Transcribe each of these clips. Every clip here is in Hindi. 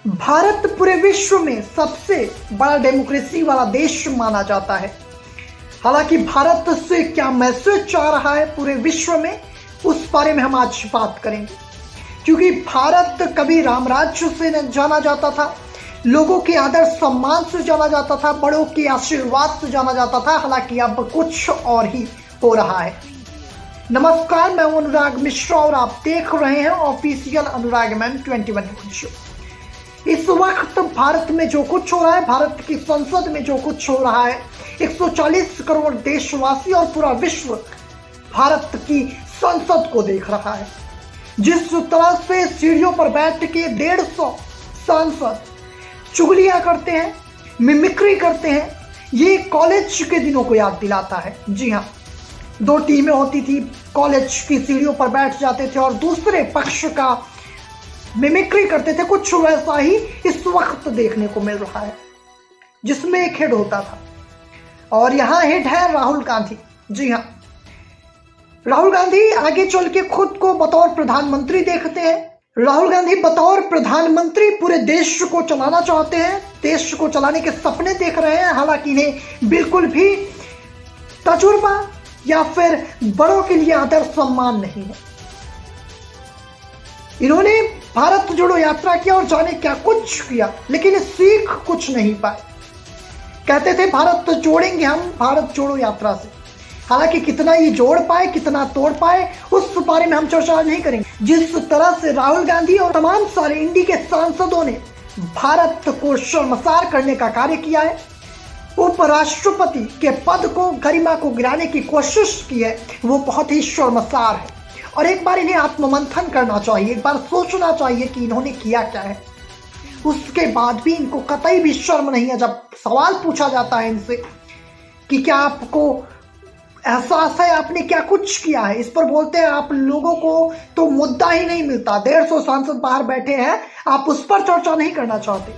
भारत पूरे विश्व में सबसे बड़ा डेमोक्रेसी वाला देश माना जाता है। हालांकि भारत से क्या मैसेज जा रहा है पूरे विश्व में, उस बारे में हम आज बात करेंगे। क्योंकि भारत कभी राम राज्य से जाना जाता था, लोगों के आदर सम्मान से जाना जाता था, बड़ों के आशीर्वाद से जाना जाता था। हालांकि अब कुछ और ही हो रहा है। नमस्कार, मैं अनुराग मिश्रा और आप देख रहे हैं ऑफिशियल अनुराग मैन 21 शो। इस वक्त भारत में जो कुछ हो रहा है, भारत की संसद में जो कुछ हो रहा है, 140 करोड़ देशवासी और पूरा विश्व भारत की संसद को देख रहा है। जिस तरह से सीढ़ियों पर बैठ के 150 सांसद चुगलियां करते हैं, मिमिक्री करते हैं, ये कॉलेज के दिनों को याद दिलाता है। जी हाँ, 2 टीमें होती थी, कॉलेज की सीढ़ियों पर बैठ जाते थे और दूसरे पक्ष का मिमिक्री करते थे। कुछ वैसा ही इस वक्त देखने को मिल रहा है, जिसमें एक हेड होता था और यहाँ हेड है राहुल गांधी। जी हाँ, राहुल गांधी आगे चल के खुद को बतौर प्रधानमंत्री देखते हैं। राहुल गांधी बतौर प्रधानमंत्री पूरे देश को चलाना चाहते हैं, देश को चलाने के सपने देख रहे हैं। हालांकि इन्हें बिल्कुल भी तजुर्बा या फिर बड़ों के लिए आदर सम्मान नहीं है। इन्होंने भारत जोड़ो यात्रा किया और जाने क्या कुछ किया, लेकिन सीख कुछ नहीं पाए। कहते थे भारत जोड़ेंगे हम भारत जोड़ो यात्रा से। हालांकि कितना ये जोड़ पाए, कितना तोड़ पाए, उस बारे में हम चर्चा नहीं करेंगे। जिस तरह से राहुल गांधी और तमाम सारे इंडी के सांसदों ने भारत को शर्मसार करने का कार्य किया है, उपराष्ट्रपति के पद को, गरिमा को गिराने की कोशिश की है, वो बहुत ही शर्मसार है। और एक बार इन्हें आत्ममंथन करना चाहिए, एक बार सोचना चाहिए कि इन्होंने किया क्या है। उसके बाद भी इनको कतई भी शर्म नहीं है। जब सवाल पूछा जाता है इनसे कि क्या आपको एहसास है आपने क्या कुछ किया है, इस पर बोलते हैं आप लोगों को तो मुद्दा ही नहीं मिलता। 150 सांसद बाहर बैठे हैं, आप उस पर चर्चा नहीं करना चाहते,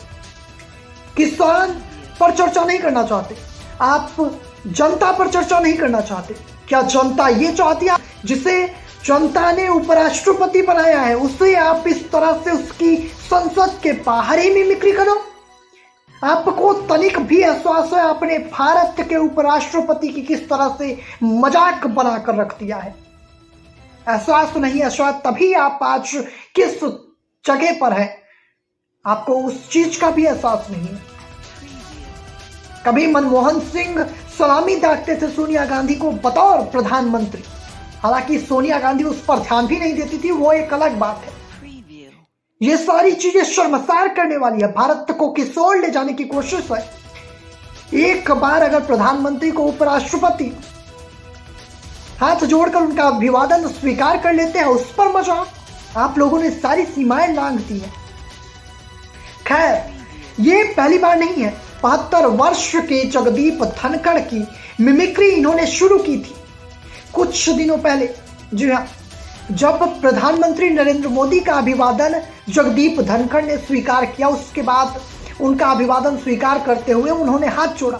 किसान पर चर्चा नहीं करना चाहते, आप जनता पर चर्चा नहीं करना चाहते। क्या जनता ये चाहती है जिसे जनता ने उपराष्ट्रपति बनाया है, उसे आप इस तरह से उसकी संसद के बाहर ही मिमिक्री करो? आपको तनिक भी एहसास है आपने भारत के उपराष्ट्रपति की किस तरह से मजाक बनाकर रख दिया है? एहसास नहीं है, शायद तभी आप आज किस जगह पर है, आपको उस चीज का भी एहसास नहीं है। कभी मनमोहन सिंह सलामी दागते थे सोनिया गांधी को बतौर प्रधानमंत्री। हालांकि सोनिया गांधी उस पर ध्यान भी नहीं देती थी, वो एक अलग बात है। ये सारी चीजें शर्मसार करने वाली है, भारत को किसोर ले जाने की कोशिश है। एक बार अगर प्रधानमंत्री को उपराष्ट्रपति हाथ जोड़कर उनका अभिवादन स्वीकार कर लेते हैं, उस पर मजाक। आप लोगों ने सारी सीमाएं लांघ दी है। खैर, ये पहली बार नहीं है। 72 वर्ष के जगदीप धनखड़ की मिमिक्री इन्होंने शुरू की थी कुछ दिनों पहले। जी हाँ, जब प्रधानमंत्री नरेंद्र मोदी का अभिवादन जगदीप धनखड़ ने स्वीकार किया, उसके बाद उनका अभिवादन स्वीकार करते हुए उन्होंने हाथ जोड़ा।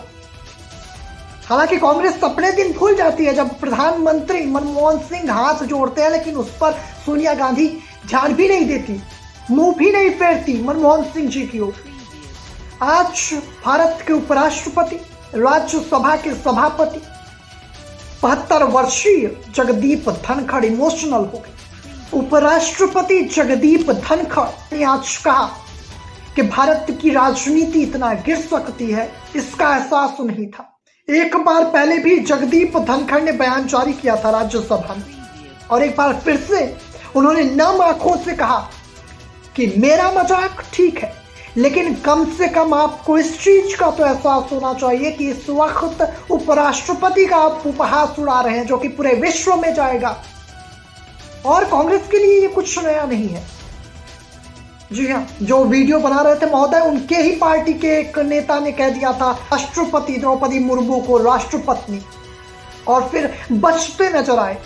हालांकि कांग्रेस अपने दिन भूल जाती है जब प्रधानमंत्री मनमोहन सिंह हाथ जोड़ते हैं, लेकिन उस पर सोनिया गांधी ध्यान भी नहीं देती, मुंह भी नहीं फेरती मनमोहन सिंह जी की ओर। आज भारत के उपराष्ट्रपति, राज्यसभा के सभापति 72 वर्षीय जगदीप धनखड़ इमोशनल हो गए। उपराष्ट्रपति जगदीप धनखड़ ने आज कहा कि भारत की राजनीति इतना गिर सकती है, इसका एहसास नहीं था। एक बार पहले भी जगदीप धनखड़ ने बयान जारी किया था राज्यसभा में, और एक बार फिर से उन्होंने नम आंखों से कहा कि मेरा मजाक ठीक है, लेकिन कम से कम आपको इस चीज का तो एहसास होना चाहिए कि इस वक्त उपराष्ट्रपति का आप उपहास उड़ा रहे हैं, जो कि पूरे विश्व में जाएगा। और कांग्रेस के लिए ये कुछ नया नहीं है। जी हाँ, जो वीडियो बना रहे थे महोदय, उनके ही पार्टी के एक नेता ने कह दिया था राष्ट्रपति द्रौपदी मुर्मू को राष्ट्रपत्नी, और फिर बचते नजर आए,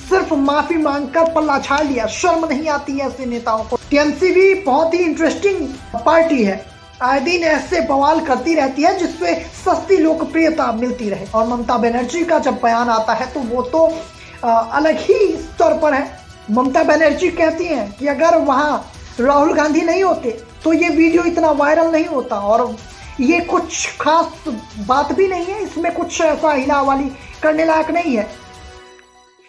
सिर्फ माफी मांगकर पल्ला झाड़ लिया। शर्म नहीं आती है ऐसे नेताओं को। टीएमसी भी बहुत ही इंटरेस्टिंग पार्टी है, आए दिन ऐसे बवाल करती रहती है जिससे सस्ती लोकप्रियता मिलती रहे। और ममता बनर्जी का जब बयान आता है तो वो तो अलग ही स्तर पर है। ममता बनर्जी कहती हैं कि अगर वहाँ राहुल गांधी नहीं होते तो ये वीडियो इतना वायरल नहीं होता। और ये कुछ खास बात भी नहीं है, इसमें कुछ ऐसा हिला वाली करने लायक नहीं है।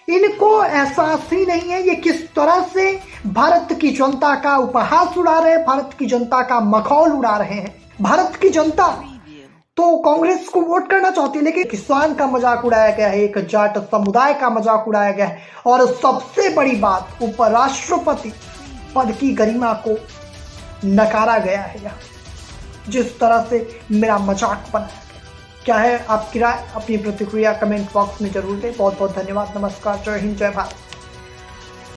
इनको एहसास ही नहीं है ये किस तरह से भारत की जनता का उपहास उड़ा रहे हैं, भारत की जनता का मखौल उड़ा रहे हैं। भारत की जनता तो कांग्रेस को वोट करना चाहती है, लेकिन किसान का मजाक उड़ाया गया है, एक जाट समुदाय का मजाक उड़ाया गया है, और सबसे बड़ी बात उपराष्ट्रपति पद की गरिमा को नकारा गया है। यहाँ जिस तरह से मेरा मजाक बनाया गया, क्या है आपकी राय? अपनी प्रतिक्रिया कमेंट बॉक्स में जरूर दें। बहुत बहुत धन्यवाद। नमस्कार, जय हिंद, जय भारत।